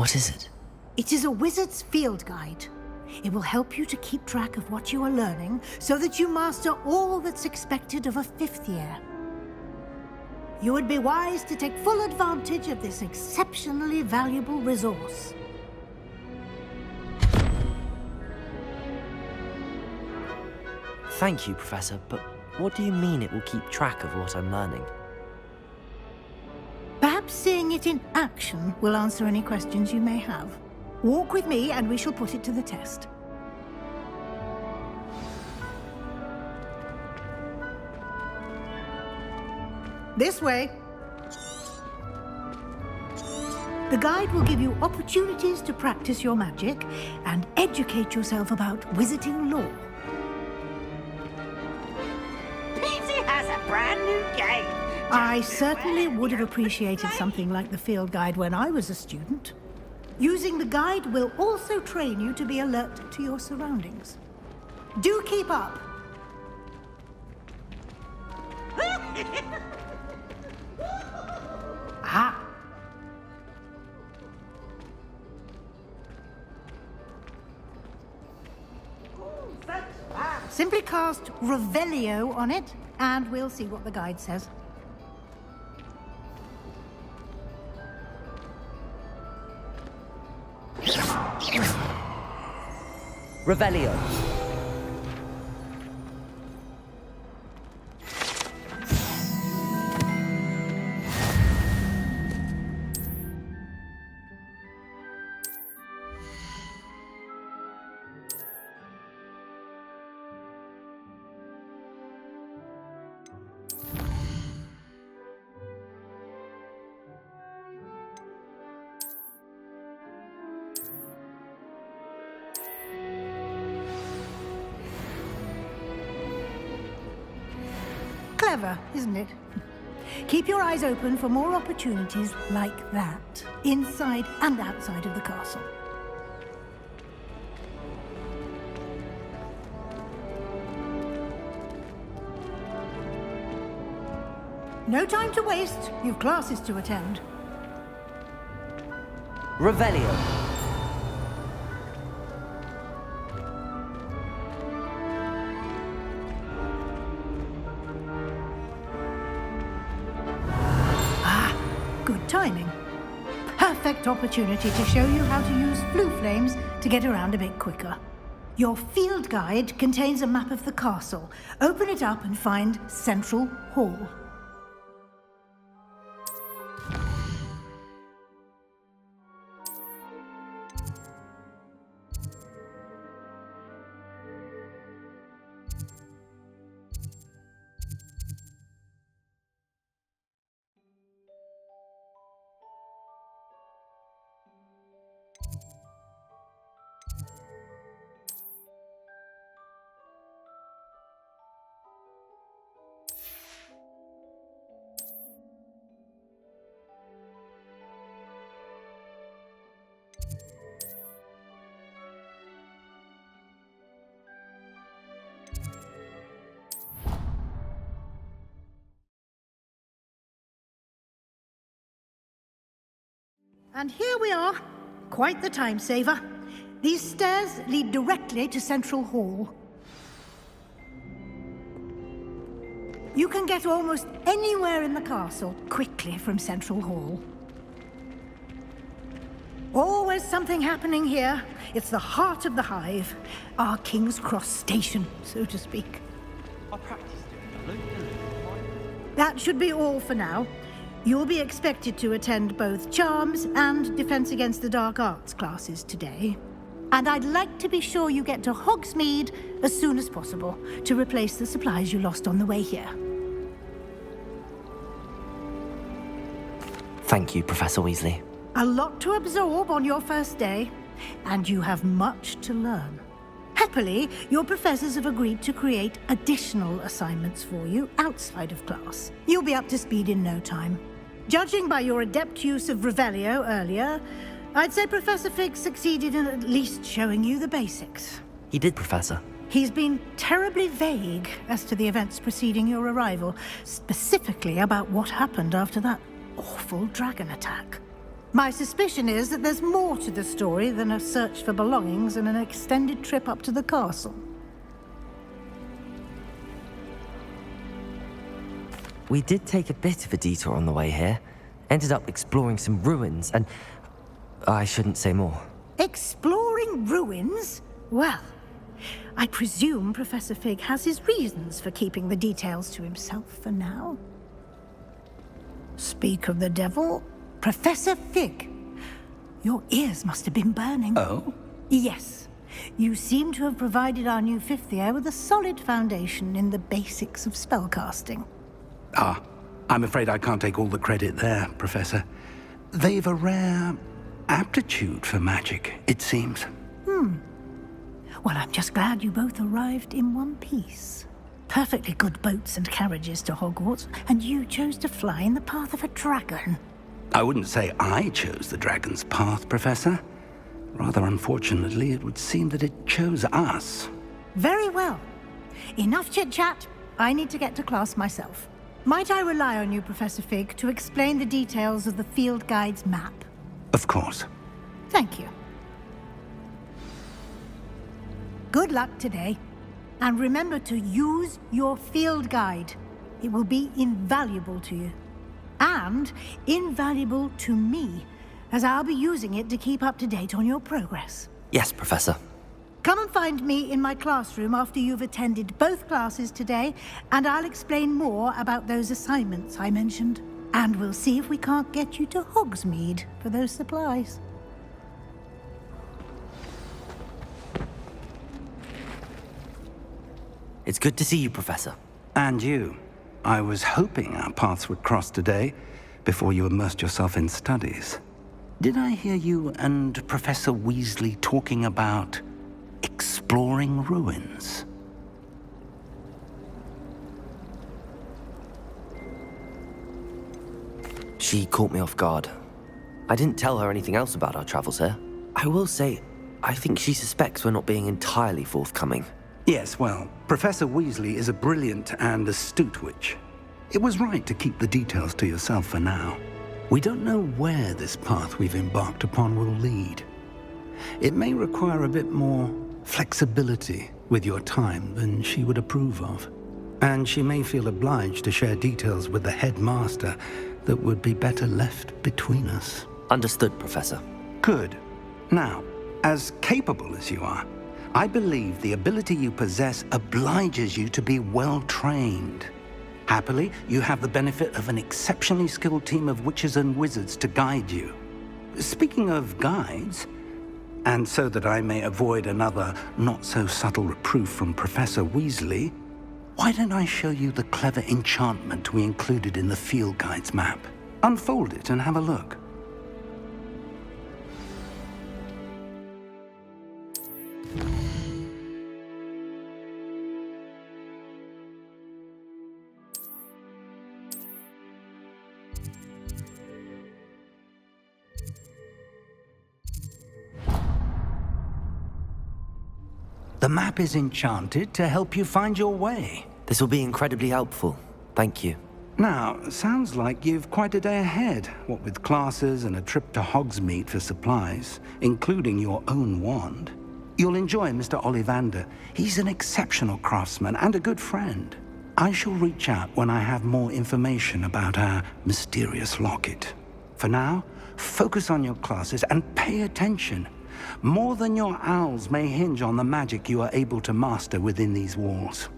What is it? It is a wizard's field guide. It will help you to keep track of what you are learning so that you master all that's expected of a 5th year. You would be wise to take full advantage of this exceptionally valuable resource. Thank you, Professor, but what do you mean it will keep track of what I'm learning? Perhaps seeing it in action will answer any questions you may have. Walk with me and we shall put it to the test. This way. The guide will give you opportunities to practice your magic and educate yourself about wizarding lore. Peasy has a brand new game. I certainly would have appreciated something like the field guide when I was a student. Using the guide will also train you to be alert to your surroundings. Do keep up. Ah. Simply cast Revelio on it, and we'll see what the guide says. Revelio. Clever, isn't it? Keep your eyes open for more opportunities like that, inside and outside of the castle. No time to waste. You've classes to attend. Revelio. Good timing. Perfect opportunity to show you how to use flue flames to get around a bit quicker. Your field guide contains a map of the castle. Open it up and find Central Hall. And here we are. Quite the time saver. These stairs lead directly to Central Hall. You can get almost anywhere in the castle quickly from Central Hall. Always something happening here. It's the heart of the hive. Our King's Cross station, so to speak. I practiced doing that. That should be all for now. You'll be expected to attend both Charms and Defense Against the Dark Arts classes today. And I'd like to be sure you get to Hogsmeade as soon as possible to replace the supplies you lost on the way here. Thank you, Professor Weasley. A lot to absorb on your first day, and you have much to learn. Happily, your professors have agreed to create additional assignments for you outside of class. You'll be up to speed in no time. Judging by your adept use of Revelio earlier, I'd say Professor Fig succeeded in at least showing you the basics. He did, Professor. He's been terribly vague as to the events preceding your arrival, specifically about what happened after that awful dragon attack. My suspicion is that there's more to the story than a search for belongings and an extended trip up to the castle. We did take a bit of a detour on the way here. Ended up exploring some ruins and... I shouldn't say more. Exploring ruins? Well, I presume Professor Fig has his reasons for keeping the details to himself for now. Speak of the devil, Professor Fig. Your ears must have been burning. Oh? Yes. You seem to have provided our new fifth year with a solid foundation in the basics of spellcasting. Ah, I'm afraid I can't take all the credit there, Professor. They've a rare aptitude for magic, it seems. Well, I'm just glad you both arrived in one piece. Perfectly good boats and carriages to Hogwarts, and you chose to fly in the path of a dragon. I wouldn't say I chose the dragon's path, Professor. Rather unfortunately, it would seem that it chose us. Very well. Enough chit-chat. I need to get to class myself. Might I rely on you, Professor Fig, to explain the details of the field guide's map? Of course. Thank you. Good luck today. And remember to use your field guide. It will be invaluable to you. And invaluable to me, as I'll be using it to keep up to date on your progress. Yes, Professor. Come and find me in my classroom after you've attended both classes today, and I'll explain more about those assignments I mentioned. And we'll see if we can't get you to Hogsmeade for those supplies. It's good to see you, Professor. And you. I was hoping our paths would cross today, before you immersed yourself in studies. Did I hear you and Professor Weasley talking about exploring ruins? She caught me off guard. I didn't tell her anything else about our travels here. I will say, I think she suspects we're not being entirely forthcoming. Yes, well, Professor Weasley is a brilliant and astute witch. It was right to keep the details to yourself for now. We don't know where this path we've embarked upon will lead. It may require a bit more flexibility with your time than she would approve of. And she may feel obliged to share details with the headmaster that would be better left between us. Understood, Professor. Good. Now, as capable as you are, I believe the ability you possess obliges you to be well-trained. Happily, you have the benefit of an exceptionally skilled team of witches and wizards to guide you. Speaking of guides, and so that I may avoid another not-so-subtle reproof from Professor Weasley, why don't I show you the clever enchantment we included in the field guide's map? Unfold it and have a look. The map is enchanted to help you find your way. This will be incredibly helpful. Thank you. Now, sounds like you've quite a day ahead, what with classes and a trip to Hogsmeade for supplies, including your own wand. You'll enjoy Mr. Ollivander. He's an exceptional craftsman and a good friend. I shall reach out when I have more information about our mysterious locket. For now, focus on your classes and pay attention. More than your owls may hinge on the magic you are able to master within these walls.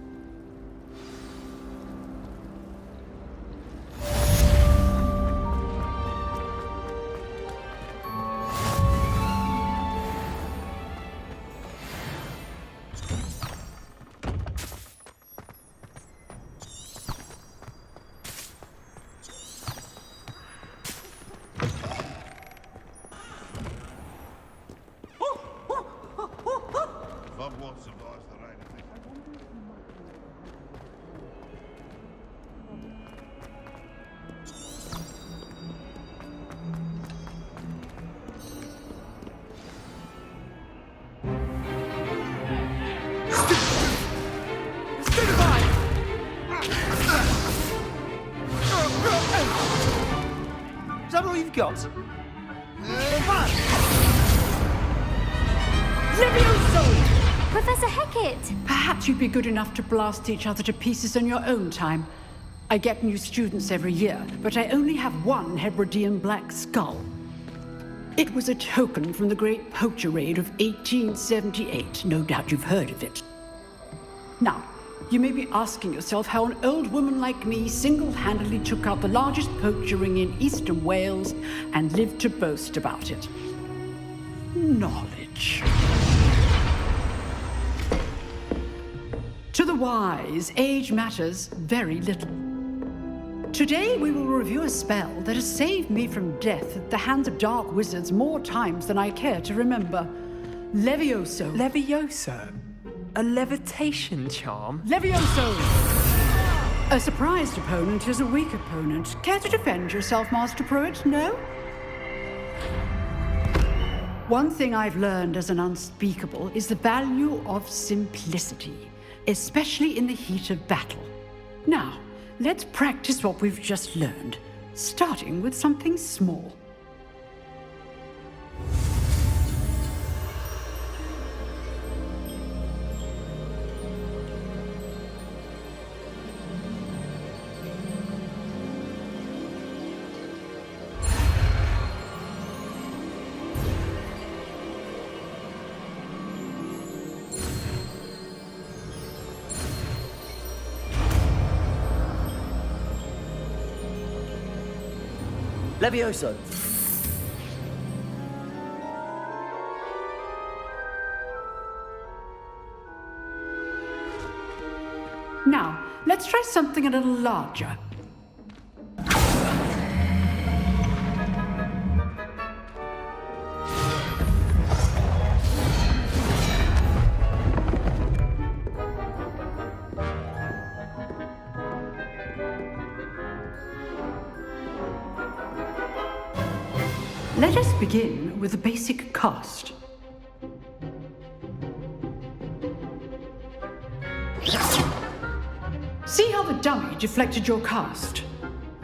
Is that all you've got? Levioso! Professor Hecat! Perhaps you'd be good enough to blast each other to pieces on your own time. I get new students every year, but I only have one Hebridean black skull. It was a token from the Great Poacher Raid of 1878. No doubt you've heard of it. Now, you may be asking yourself how an old woman like me single-handedly took out the largest poacher ring in eastern Wales and lived to boast about it. Knowledge. To the wise, age matters very little. Today we will review a spell that has saved me from death at the hands of dark wizards more times than I care to remember. Levioso. Levioso? A levitation charm? Levioso! A surprised opponent is a weak opponent. Care to defend yourself, Master Pruitt? No? One thing I've learned as an unspeakable is the value of simplicity, especially in the heat of battle. Now, let's practice what we've just learned, starting with something small. Levioso! Now, let's try something a little larger. Let us begin with a basic cast. See how the dummy deflected your cast?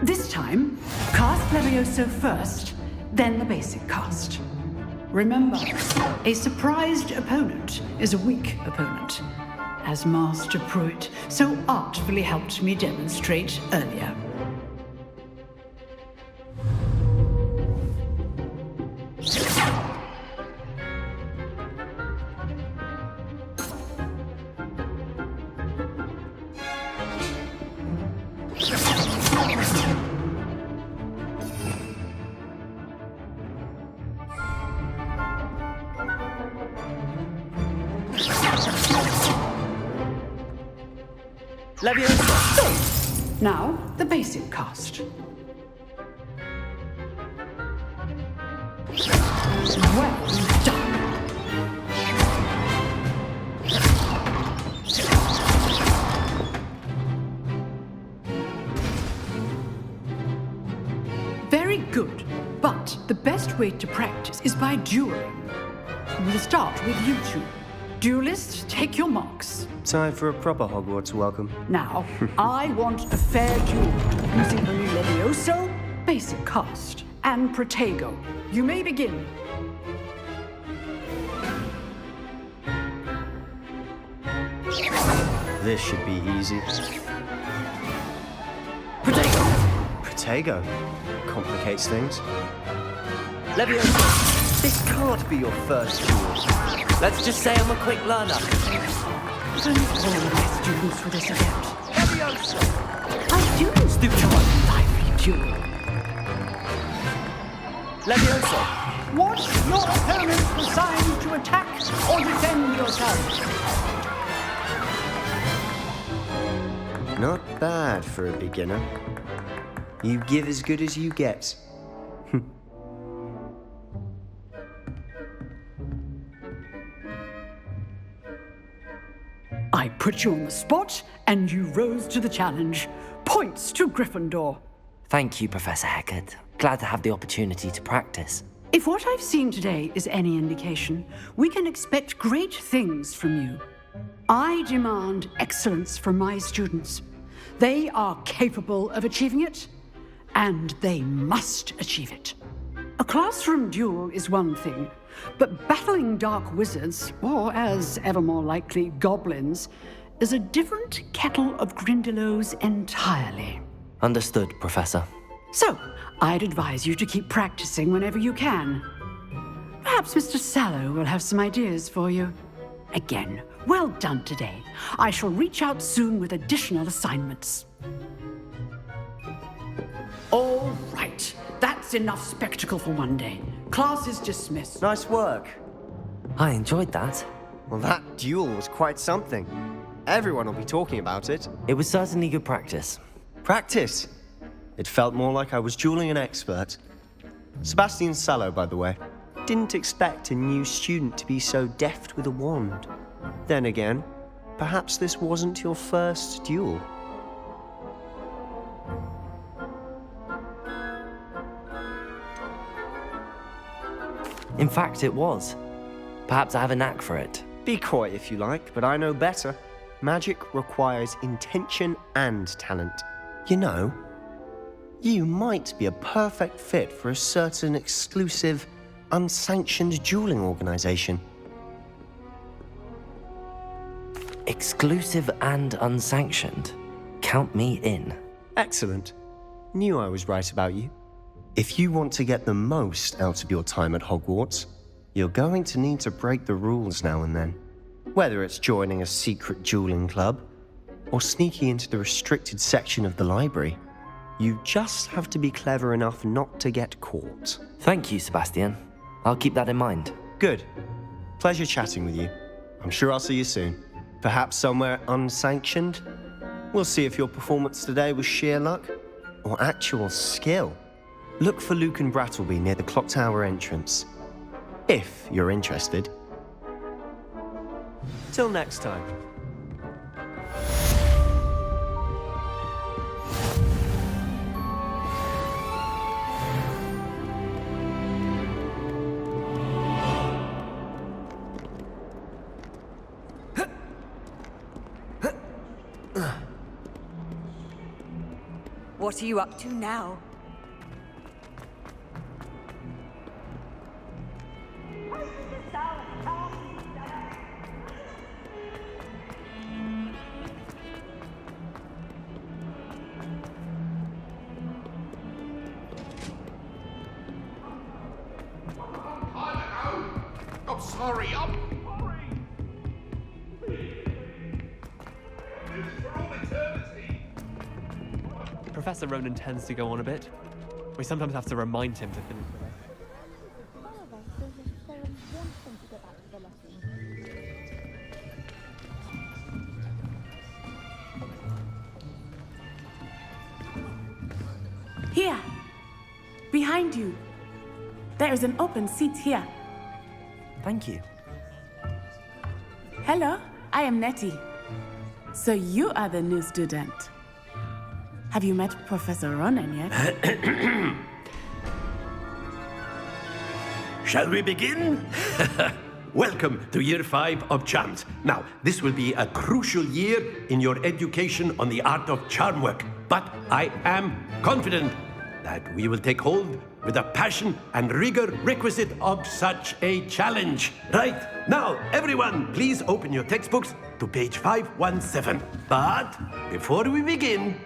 This time, cast Levioso first, then the basic cast. Remember, a surprised opponent is a weak opponent, as Master Pruitt so artfully helped me demonstrate earlier. Levioso! Now, the basic cast. Well done. Very good, but the best way to practice is by dueling. We'll start with you two. Duelists, take your marks. Time for a proper Hogwarts welcome. Now, I want a fair duel, using only Levioso, basic cast, and Protego. You may begin. This should be easy. Protego! Protego. Complicates things. Levioso! This can't be your first duel. Let's just say I'm a quick learner. Don't call my students for this event. Levioso! My students do to a lively duel. Levioso! Watch your opponents decide to attack or defend yourself. Not bad for a beginner. You give as good as you get. I put you on the spot, and you rose to the challenge. Points to Gryffindor. Thank you, Professor Hecat. Glad to have the opportunity to practice. If what I've seen today is any indication, we can expect great things from you. I demand excellence from my students. They are capable of achieving it, and they must achieve it. A classroom duel is one thing, but battling dark wizards, or as ever more likely, goblins, is a different kettle of Grindylows entirely. Understood, Professor. So, I'd advise you to keep practicing whenever you can. Perhaps Mr. Sallow will have some ideas for you. Again, well done today. I shall reach out soon with additional assignments. All right, that's enough spectacle for one day. Class is dismissed. Nice work. I enjoyed that. Well, that duel was quite something. Everyone will be talking about it. It was certainly good practice. Practice? It felt more like I was dueling an expert. Sebastian Sallow, by the way. Didn't expect a new student to be so deft with a wand. Then again, perhaps this wasn't your first duel. In fact, it was. Perhaps I have a knack for it. Be coy if you like, but I know better. Magic requires intention and talent. You know, you might be a perfect fit for a certain exclusive, unsanctioned dueling organization. Exclusive and unsanctioned. Count me in. Excellent. Knew I was right about you. If you want to get the most out of your time at Hogwarts, you're going to need to break the rules now and then. Whether it's joining a secret dueling club, or sneaking into the restricted section of the library, you just have to be clever enough not to get caught. Thank you, Sebastian. I'll keep that in mind. Good. Pleasure chatting with you. I'm sure I'll see you soon. Perhaps somewhere unsanctioned? We'll see if your performance today was sheer luck or actual skill. Look for Luke and Brattleby near the clock tower entrance, if you're interested. Till next time. What are you up to now? I'm sorry, I'm sorry. This is for all eternity. Professor Ronan tends to go on a bit. We sometimes have to remind him to finish the lesson. Here, behind you. There is an open seat here. Thank you. Hello, I am Nettie. So you are the new student. Have you met Professor Ronan yet? Shall we begin? Welcome to Year 5 of Charms. Now, this will be a crucial year in your education on the art of charm work, but I am confident that we will take hold with the passion and rigor requisite of such a challenge. Right, now, everyone, please open your textbooks to page 517. But before we begin,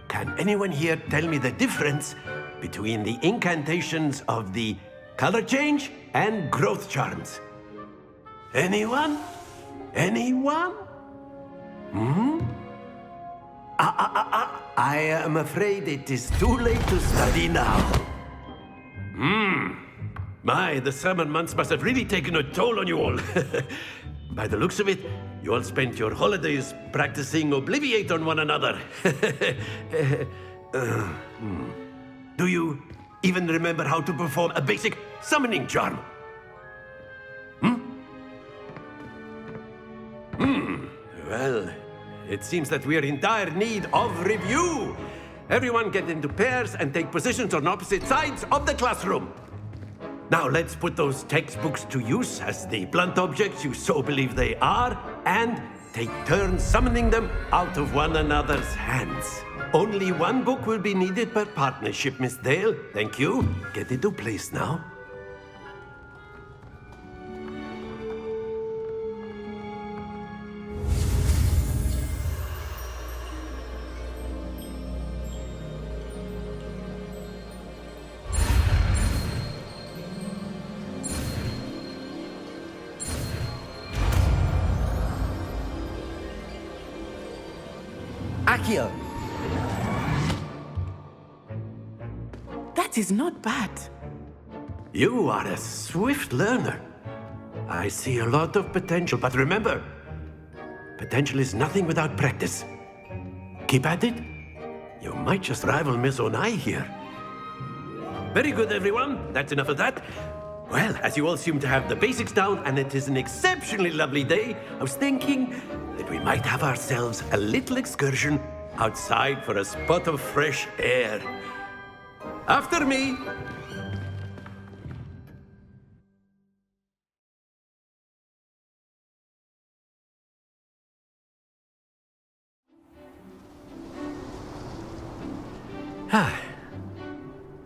can anyone here tell me the difference between the incantations of the color change and growth charms? Anyone? Anyone? I am afraid it is too late to study now. My, the summer months must have really taken a toll on you all. By the looks of it, you all spent your holidays practicing Obliviate on one another. Do you even remember how to perform a basic summoning charm? Well, it seems that we are in dire need of review. Everyone get into pairs and take positions on opposite sides of the classroom. Now let's put those textbooks to use as the blunt objects you so believe they are, and take turns summoning them out of one another's hands. Only one book will be needed per partnership, Miss Dale. Thank you. Get into place now. Accio! That is not bad. You are a swift learner. I see a lot of potential, but remember, potential is nothing without practice. Keep at it. You might just rival Miss Onai here. Very good, everyone. That's enough of that. Well, as you all seem to have the basics down, and it is an exceptionally lovely day, I was thinking that we might have ourselves a little excursion outside for a spot of fresh air. After me.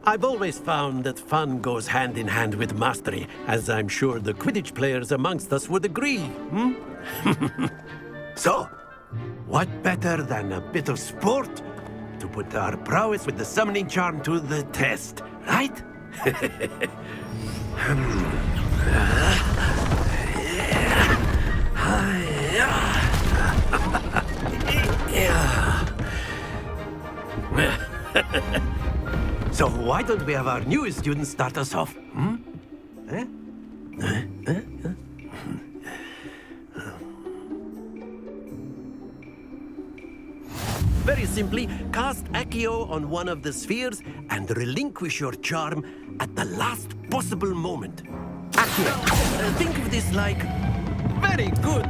I've always found that fun goes hand in hand with mastery, as I'm sure the Quidditch players amongst us would agree, So, what better than a bit of sport to put our prowess with the summoning charm to the test, right? So why don't we have our newest student start us off? Very simply, cast Accio on one of the spheres and relinquish your charm at the last possible moment. Accio. Think of this like very good.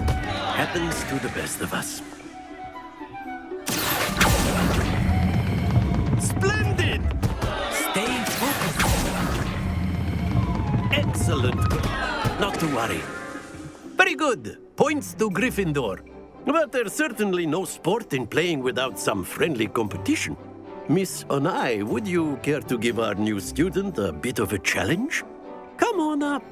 Happens to the best of us. Splendid! Stay focused. Excellent. Not to worry. Very good. Points to Gryffindor. But there's certainly no sport in playing without some friendly competition. Miss Onai, would you care to give our new student a bit of a challenge? Come on up.